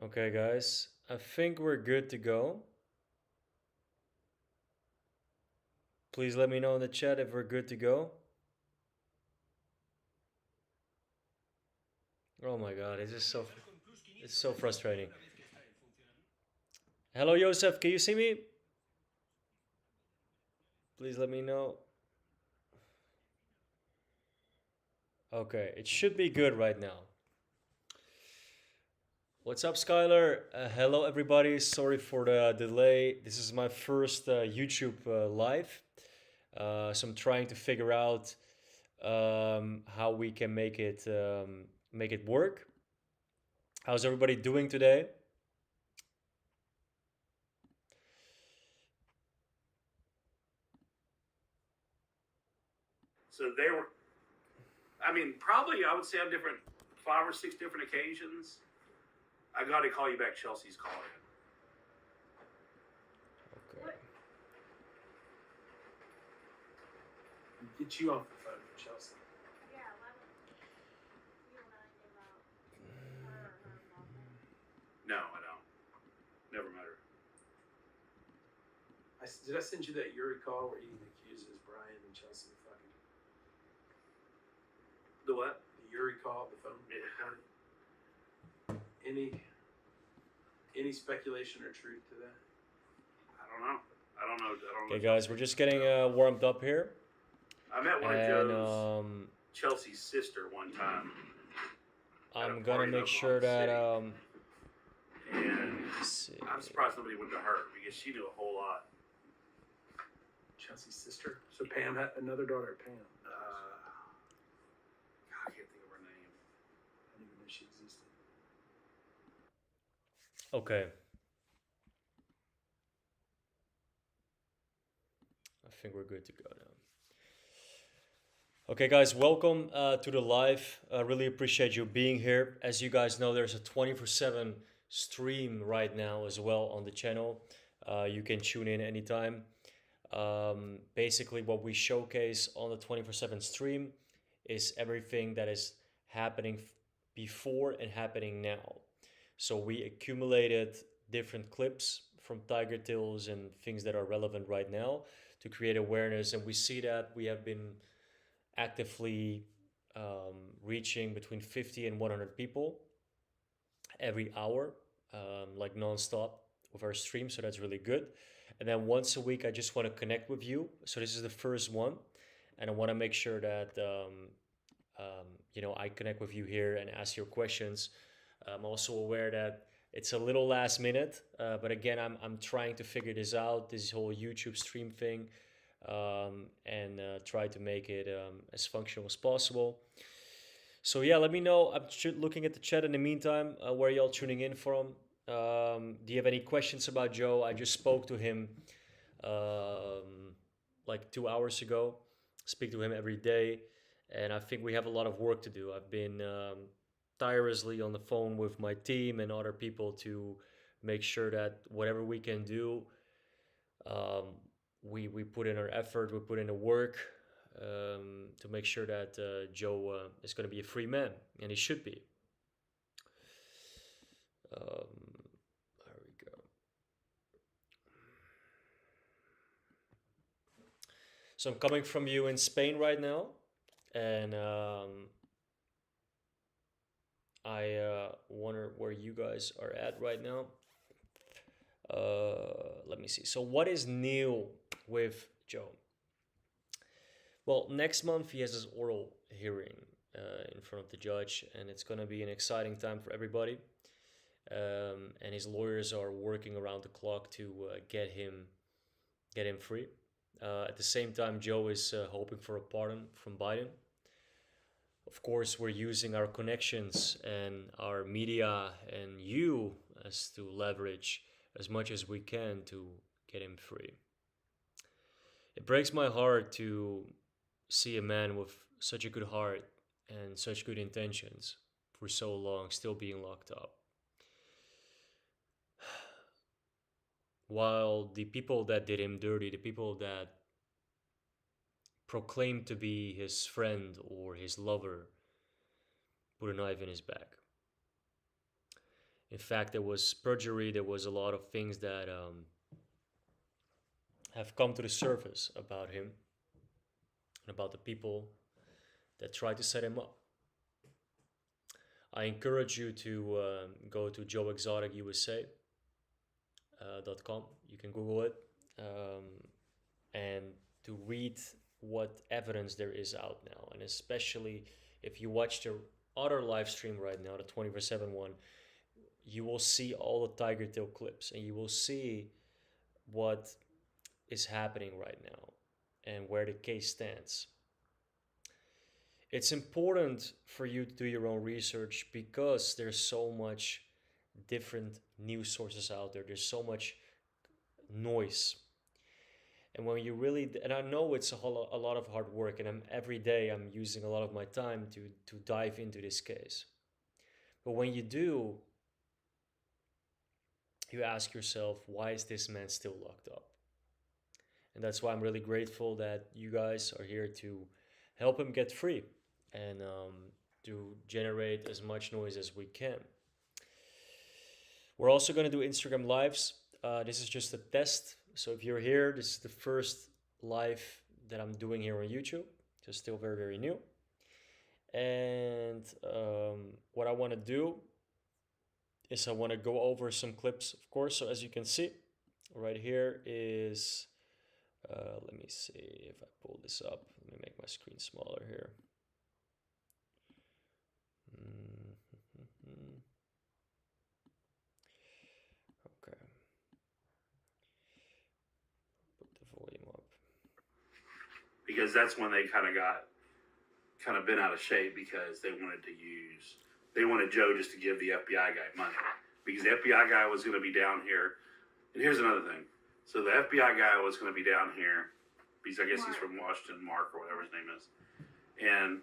Okay, guys, I think we're good to go. Please let me know in the chat if we're good to go. Oh my god, it's so frustrating. Hello, Joseph, can you see me? Please let me know. Okay, it should be good right now. What's up, Skylar? Hello, everybody. Sorry for the delay. This is my first YouTube live, so I'm trying to figure out how we can make it work. How's everybody doing today? So they were, I mean, probably I would say on different 5 or 6 different occasions. I got to call you back. Chelsea's calling. Okay. Get you off the phone, Chelsea. No, I don't. Never met her. Did I send you that Yuri call where he accuses Brian and Chelsea of fucking? The what? The Yuri call, the phone. Yeah. Any speculation or truth to that? I don't know. I don't know. Okay, guys, we're just getting warmed up here. I met one of And Joe's Chelsea's sister one time. I'm gonna make sure that And let's see. I'm surprised nobody went to her because she knew a whole lot. Chelsea's sister. So Pam had another daughter, Pam. I can't think of her name. I didn't even know she existed. Okay. I think we're good to go now. Okay, guys, welcome to the live. I really appreciate you being here. As you guys know, there's a 24/7 stream right now as well on the channel. You can tune in anytime. Basically, what we showcase on the 24/7 stream is everything that is happening before and happening now. So we accumulated different clips from Tiger Tales and things that are relevant right now to create awareness, and we see that we have been actively reaching between 50 and 100 people every hour, like nonstop with our stream. So that's really good. And then once a week, I just want to connect with you. So this is the first one, and I want to make sure that I connect with you here and ask your questions. I'm also aware that it's a little last minute, but again, I'm trying to figure this out, this whole YouTube stream thing, and try to make it as functional as possible. So yeah, let me know. I'm looking at the chat in the meantime. Where y'all tuning in from? Do you have any questions about Joe? I just spoke to him like 2 hours ago. Speak to him every day, and I think we have a lot of work to do. I've been tirelessly on the phone with my team and other people to make sure that whatever we can do, um, we put in our effort, we put in the work to make sure that Joe is going to be a free man, and he should be. There we go. So I'm coming from you in Spain right now, and I wonder where you guys are at right now. Let me see. So what is new with Joe? Well, next month he has his oral hearing in front of the judge, and it's going to be an exciting time for everybody. And his lawyers are working around the clock to get him free. At the same time, Joe is hoping for a pardon from Biden. Of course, we're using our connections and our media and you as to leverage as much as we can to get him free. It breaks my heart to see a man with such a good heart and such good intentions for so long still being locked up. While the people that did him dirty, the people that proclaimed to be his friend or his lover, put a knife in his back. In fact, there was perjury. There was a lot of things that have come to the surface about him and about the people that tried to set him up. I encourage you to go to joeexoticusa.com. You can Google it and to read what evidence there is out now. And especially if you watch the other live stream right now, the 24/7 one, you will see all the tiger tail clips and you will see what is happening right now and where the case stands. It's important for you to do your own research because there's so much different news sources out there. There's so much noise. And when you really, and I know it's a lot of hard work, and every day I'm using a lot of my time to dive into this case. But when you do, you ask yourself, why is this man still locked up? And that's why I'm really grateful that you guys are here to help him get free and to generate as much noise as we can. We're also going to do Instagram lives. This is just a test. So if you're here, this is the first live that I'm doing here on YouTube. So still very, very new. And what I want to do is I want to go over some clips, of course. So as you can see, right here is, let me see if I pull this up. Let me make my screen smaller here. Okay. Put the volume up. Because that's when they kind of been out of shape because they wanted Joe just to give the FBI guy money because the FBI guy was going to be down here. And here's another thing. So the FBI guy was going to be down here because I guess he's from Washington, Mark or whatever his name is. And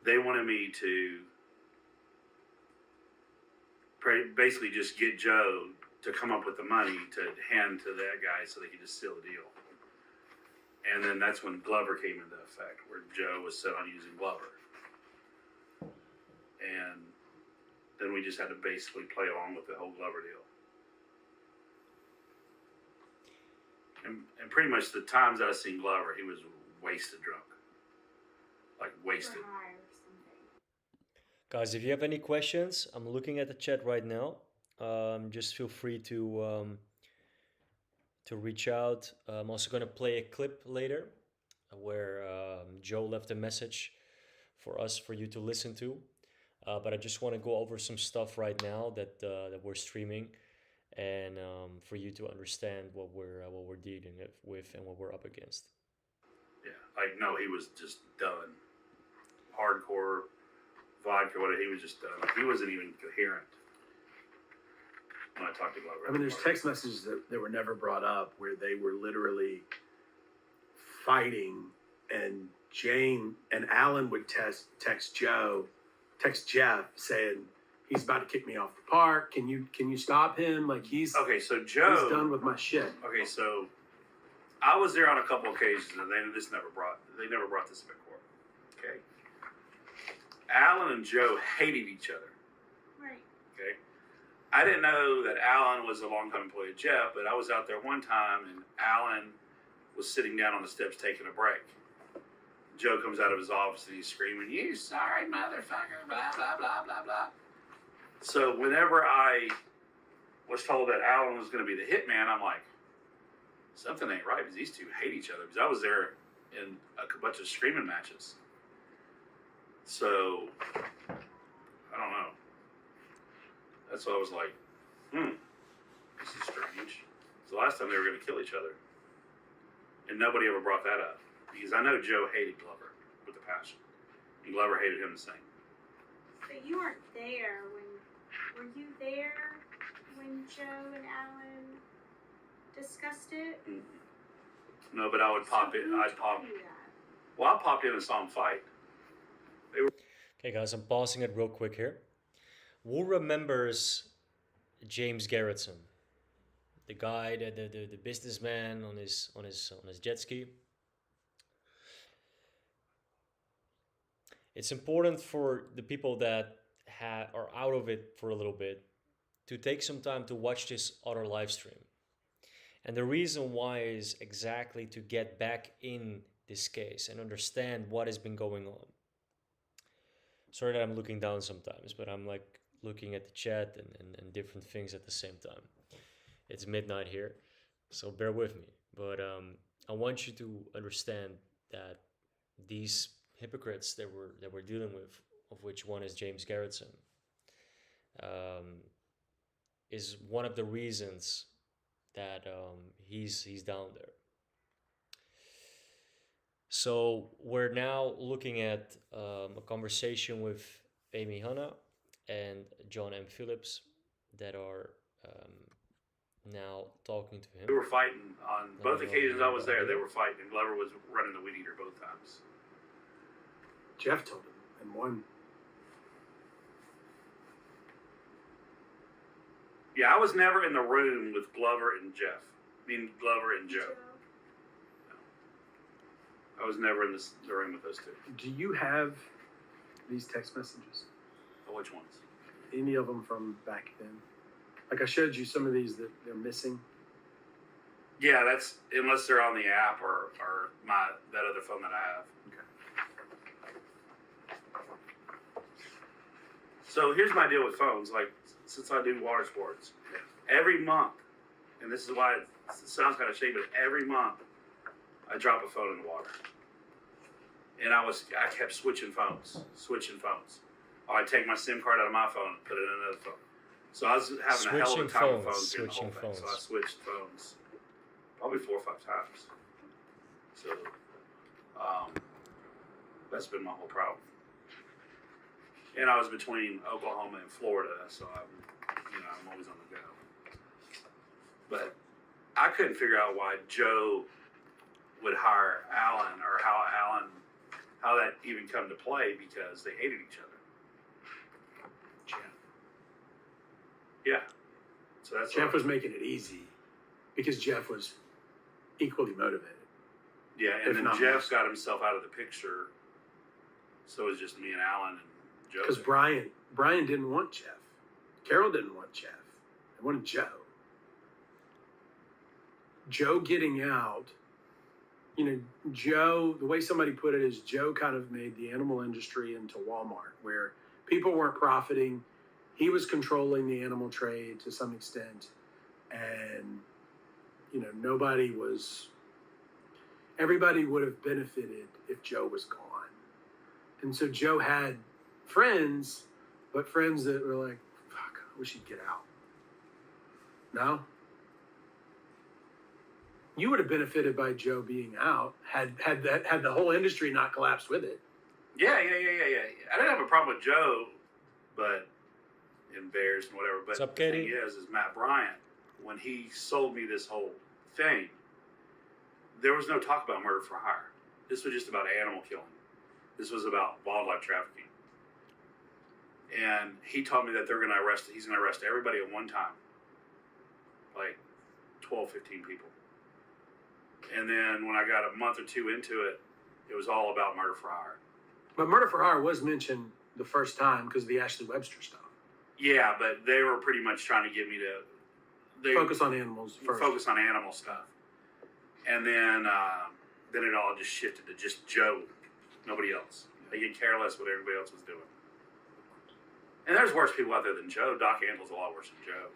they wanted me to basically just get Joe to come up with the money to hand to that guy so they could just seal the deal. And then that's when Glover came into effect, where Joe was set on using Glover. And then we just had to basically play along with the whole Glover deal. And pretty much the times I've seen Glover, he was wasted drunk. Like wasted. Guys, if you have any questions, I'm looking at the chat right now. Just feel free to reach out. I'm also going to play a clip later where Joe left a message for us, for you to listen to. But I just want to go over some stuff right now that we're streaming, and for you to understand what we're dealing with and what we're up against. Yeah, like no, he was just done. Hardcore vodka, whatever. He was just done. He wasn't even coherent when I talked to Glover. I mean, there's text messages that were never brought up where they were literally fighting, and Jane and Alan would text Jeff saying, he's about to kick me off the park. Can you stop him? Like he's so Joe, he's done with my shit. Okay, so I was there on a couple occasions, and they never brought this up in court. Okay, Alan and Joe hated each other. Right. Okay, I didn't know that Alan was a longtime employee of Jeff, but I was out there one time, and Alan was sitting down on the steps taking a break. Joe comes out of his office and he's screaming, "You sorry motherfucker, blah, blah, blah, blah, blah." So whenever I was told that Alan was going to be the hitman, I'm like, something ain't right because these two hate each other. Because I was there in a bunch of screaming matches. So, I don't know. That's why I was like, this is strange. It's the last time they were going to kill each other. And nobody ever brought that up. Because I know Joe hated Glover with a passion. And Glover hated him the same. But you weren't there were you there when Joe and Alan discussed it? Mm-hmm. No, but I would pop in. I'd pop. Well, I popped in and saw him fight. Okay, guys, I'm pausing it real quick here. Who remembers James Garretson, the guy, the businessman on his jet ski? It's important for the people that are out of it for a little bit to take some time to watch this other live stream. And the reason why is exactly to get back in this case and understand what has been going on. Sorry that I'm looking down sometimes, but I'm like looking at the chat and different things at the same time. It's midnight here, so bear with me. But I want you to understand that these hypocrites that we're dealing with, of which one is James Garretson, is one of the reasons that he's down there. So we're now looking at a conversation with Amy Hanna and John M. Phillips that are now talking to him. We were fighting on both occasions I was there. They were fighting, and Glover was running the weed eater both times. Jeff told him, and one. Yeah, I was never in the room with Glover and Jeff. I mean, Glover and Joe. I was never in the room with those two. Do you have these text messages? Oh, which ones? Any of them from back then? Like I showed you some of these that they're missing. Yeah, that's unless they're on the app or that other phone that I have. Okay. So here's my deal with phones. Like, since I do water sports, every month, and this is why it sounds kind of shady, but every month I drop a phone in the water. And I kept switching phones. Oh, I'd take my SIM card out of my phone and put it in another phone. So I was having a hell of a time with phones during the whole thing. So I switched phones probably 4 or 5 times. So that's been my whole problem. And I was between Oklahoma and Florida, so I'm always on the go. But I couldn't figure out why Joe would hire Alan, or how that even come to play, because they hated each other. Yeah. So that's Jeff was making it easy because Jeff was equally motivated. Yeah, and then Jeff got himself out of the picture. So it was just me and Alan and Joe. Because Brian didn't want Jeff. Carol didn't want Jeff. They wanted Joe. Joe getting out, Joe, the way somebody put it is Joe kind of made the animal industry into Walmart, where people weren't profiting. He was controlling the animal trade to some extent. And, everybody would have benefited if Joe was gone. And so Joe had friends, but friends that were like, fuck, I wish he'd get out. No? You would have benefited by Joe being out had the whole industry not collapsed with it. Yeah. I didn't have a problem with Joe, but in Bears and whatever. But What's up, the Katie? thing is Matt Bryant, when he sold me this whole thing, there was no talk about murder for hire. This was just about animal killing. This was about wildlife trafficking. And he told me that he's going to arrest everybody at one time. Like 12, 15 people. And then when I got a month or two into it, it was all about murder for hire. But murder for hire was mentioned the first time because of the Ashley Webster stuff. Yeah, but they were pretty much trying to get me to focus on animals first. Focus on animal stuff. And then it all just shifted to just Joe, nobody else. They could care less what everybody else was doing. And there's worse people out there than Joe. Doc Andel's a lot worse than Joe.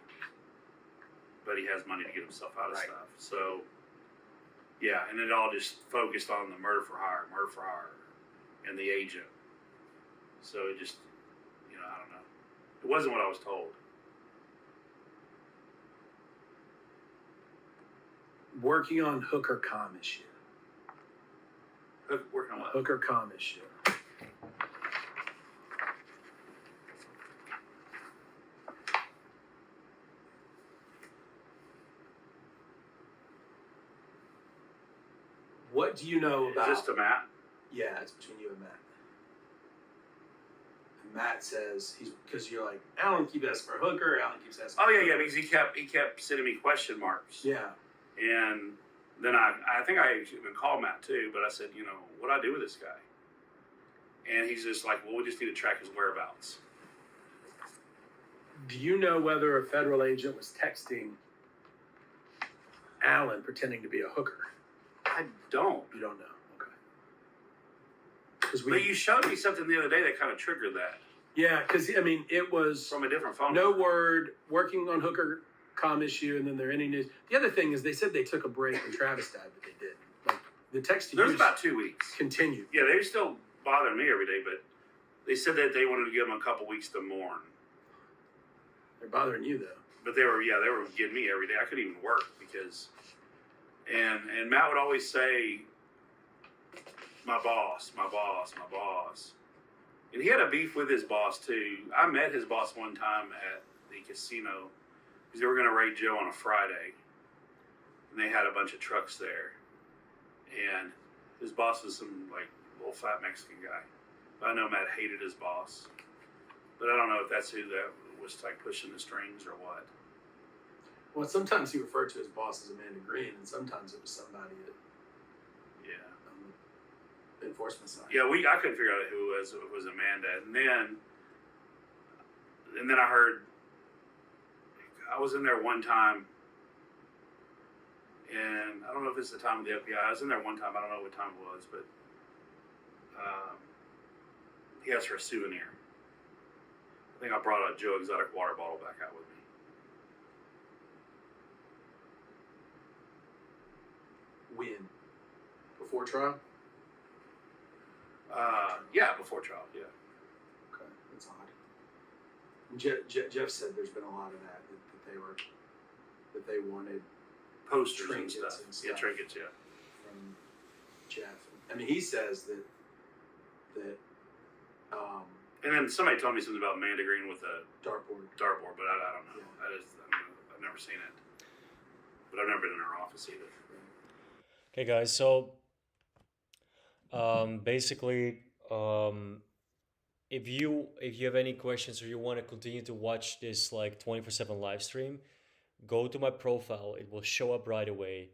But he has money to get himself out of stuff. So, yeah, and it all just focused on the murder for hire, and the agent. So it just, I don't know. It wasn't what I was told. Working on hooker comm issue. Working on what? Hooker comm issue. What do you know about? Is this to Matt? Yeah, it's between you and Matt. And Matt says because you're like, Alan keeps asking for a hooker. Alan keeps asking. Oh yeah, because he kept sending me question marks. Yeah. And then I think I even called Matt too, but I said, what do I do with this guy? And he's just like, well, we just need to track his whereabouts. Do you know whether a federal agent was texting Allen pretending to be a hooker? I don't. You don't know. Okay. Because But you showed me something the other day that kind of triggered that yeah, because I mean, it was from a different phone. no number. word, working on hooker com issue, and then there any news. The other thing is they said they took a break when Travis died, but they didn't. Like the text to There was use about 2 weeks. continued. Yeah, they were still bothering me every day, but they said that they wanted to give them a couple weeks to mourn. They're bothering you though. But they were getting me every day. I couldn't even work because, and Matt would always say, my boss, my boss, my boss. And he had a beef with his boss too. I met his boss one time at the casino because they were going to raid Joe on a Friday. And they had a bunch of trucks there. And his boss was some like little fat Mexican guy. I know Matt hated his boss. But I don't know if that's who that was like pushing the strings or what. Well, sometimes he referred to his boss as Amanda Green, and sometimes it was somebody at Yeah. the enforcement side. Yeah, I couldn't figure out who it was. It was Amanda. And then I heard, I was in there one time, and I don't know if it's the time of the FBI. I was in there one time. I don't know what time it was, but he asked for a souvenir. I think I brought a Joe Exotic water bottle back out with me. When? Before trial? Yeah, before trial, yeah. Okay, that's odd. Jeff said there's been a lot of that they wanted Posters Trinkets and stuff. and Yeah, stuff. trinkets, yeah. from Jeff. I mean, he says that And then somebody told me something about Amanda Green with a dartboard. dartboard, but I don't know. Yeah. I've never seen it. But I've never been in her office either. Okay, guys. So basically, if you have any questions or you want to continue to watch this like 24/7 live stream, go to my profile. It will show up right away.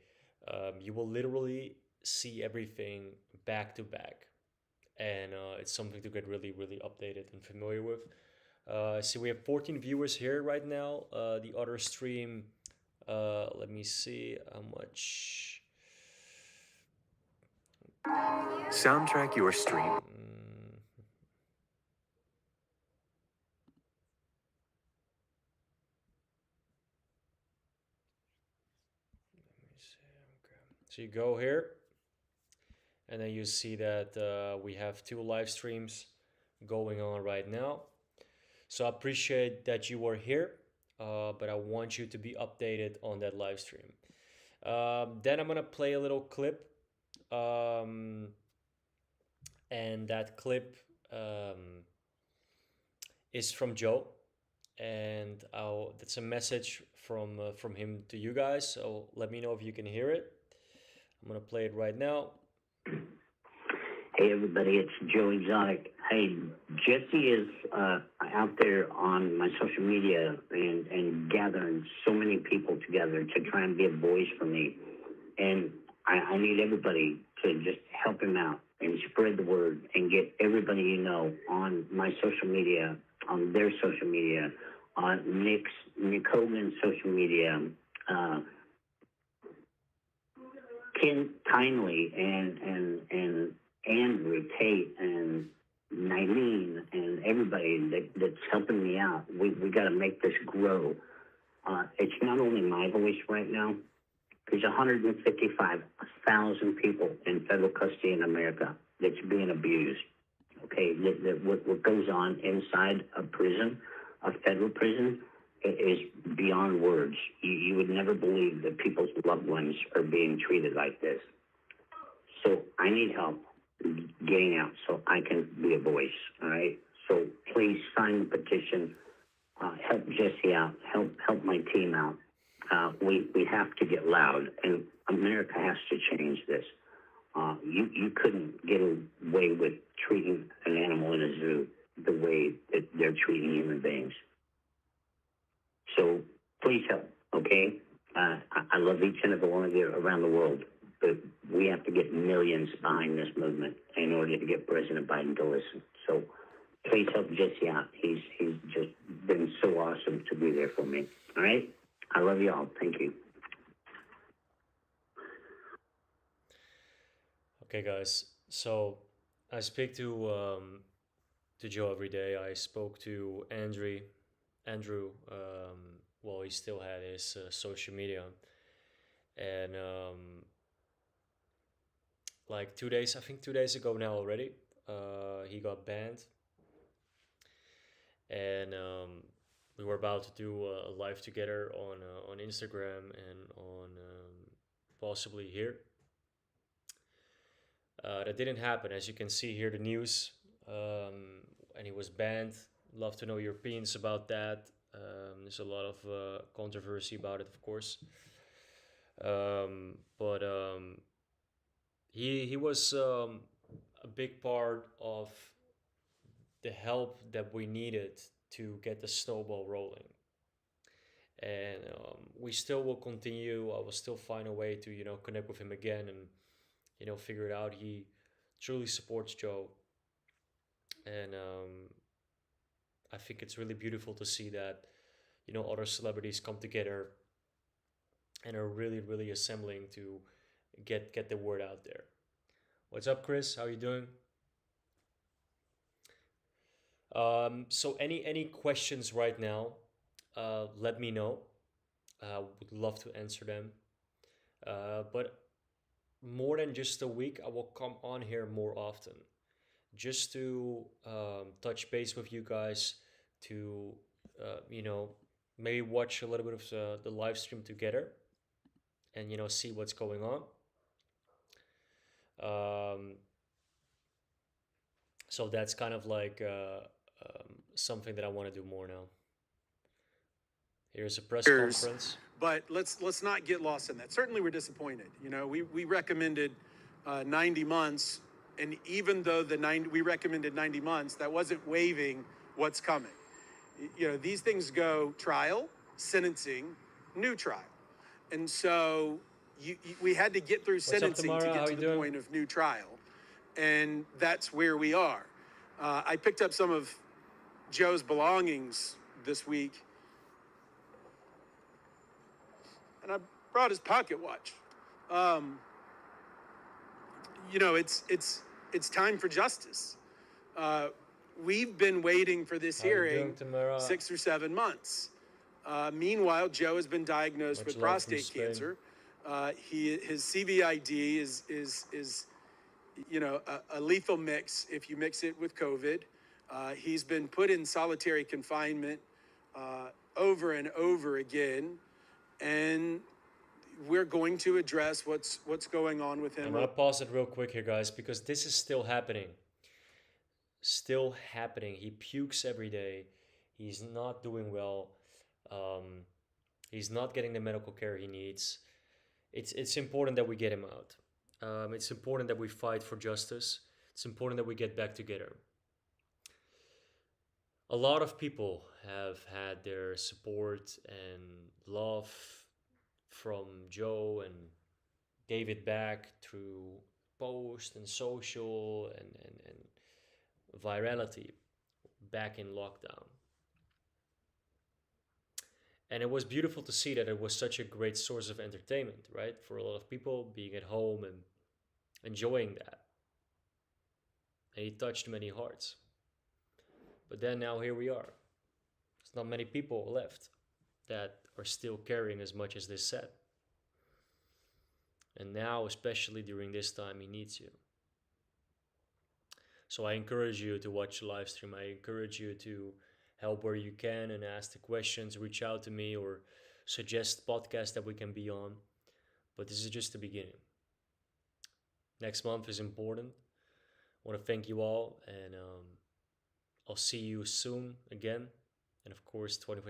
You will literally see everything back to back, and it's something to get really, really updated and familiar with. See, we have 14 viewers here right now. The other stream, let me see how much. Soundtrack your stream. Mm, let me see. Okay. So you go here, and then you see that we have 2 live streams going on right now. So I appreciate that you are here, but I want you to be updated on that live stream. Then I'm gonna play a little clip, and that clip is from Joe, and that's a message from him to you guys. So let me know if you can hear it. I'm gonna play it right now. Hey everybody, it's Joe Exotic. Hey, Jesse is out there on my social media and gathering so many people together to try and be a voice for me. And I need everybody to just help him out and spread the word and get everybody you know on my social media, on their social media, on Nick Hogan's social media, Ken Kindly and Andrew Tate and Nylene and everybody that's helping me out. We got to make this grow. It's not only my voice right now. There's 155,000 people in federal custody in America that's being abused. Okay, what goes on inside a prison, a federal prison, is beyond words. You would never believe that people's loved ones are being treated like this. So I need help getting out so I can be a voice, all right? So please sign the petition, help Jesse out, help my team out. We have to get loud, and America has to change this. You couldn't get away with treating an animal in a zoo the way that they're treating human beings. So please help, okay? I love each and every one of you around the world, but we have to get millions behind this movement in order to get President Biden to listen. So please help Jesse out. He's just been so awesome to be there for me. All right, I love you all. Thank you. Okay, guys. So I speak to Joe every day. I spoke to Andrew. Well, he still had his social media, and like 2 days, I think 2 days ago now already, he got banned, and we were about to do a live together on Instagram and on possibly here. That didn't happen, as you can see here, the news, and he was banned. Love to know your opinions about that. There's a lot of controversy about it, of course. But he was a big part of the help that we needed to get the snowball rolling. And we still will continue. I will still find a way to connect with him again and figure it out. He truly supports Joe, and I think it's really beautiful to see that other celebrities come together and are really assembling to get the word out there. What's up, Chris? How you doing? So any questions right now? Let me know. Would love to answer them. But more than just a week, I will come on here more often, just to touch base with you guys, to maybe watch a little bit of the live stream together, and see what's going on. Um, so that's kind of like something that I want to do more now. Here's a press conference. But let's not get lost in that. Certainly, we're disappointed. We recommended 90 months, and even though we recommended 90 months, that wasn't waiving what's coming. These things go trial, sentencing, new trial, and so we had to get through sentencing to get to the point of new trial, and that's where we are. I picked up some of Joe's belongings this week, and I brought his pocket watch. It's time for justice. We've been waiting for this hearing 6 or 7 months. Meanwhile, Joe has been diagnosed with prostate cancer. His CVID is a lethal mix if you mix it with COVID. He's been put in solitary confinement over and over again, and we're going to address what's going on with him. I'm gonna pause it real quick here, guys, because this is still happening. Still happening. He pukes every day. He's not doing well. He's not getting the medical care he needs. It's important that we get him out. It's important that we fight for justice. It's important that we get back together. A lot of people have had their support and love from Joe and David back through post and social and virality back in lockdown. And it was beautiful to see that it was such a great source of entertainment, right? For a lot of people being at home and enjoying that. And he touched many hearts. But then now here we are. There's not many people left that are still caring as much as this said. And now, especially during this time, he needs you. So I encourage you to watch the live stream. I encourage you to help where you can and ask the questions, reach out to me, or suggest podcasts that we can be on. But this is just the beginning. Next month is important. I want to thank you all, and I'll see you soon again. And of course, 24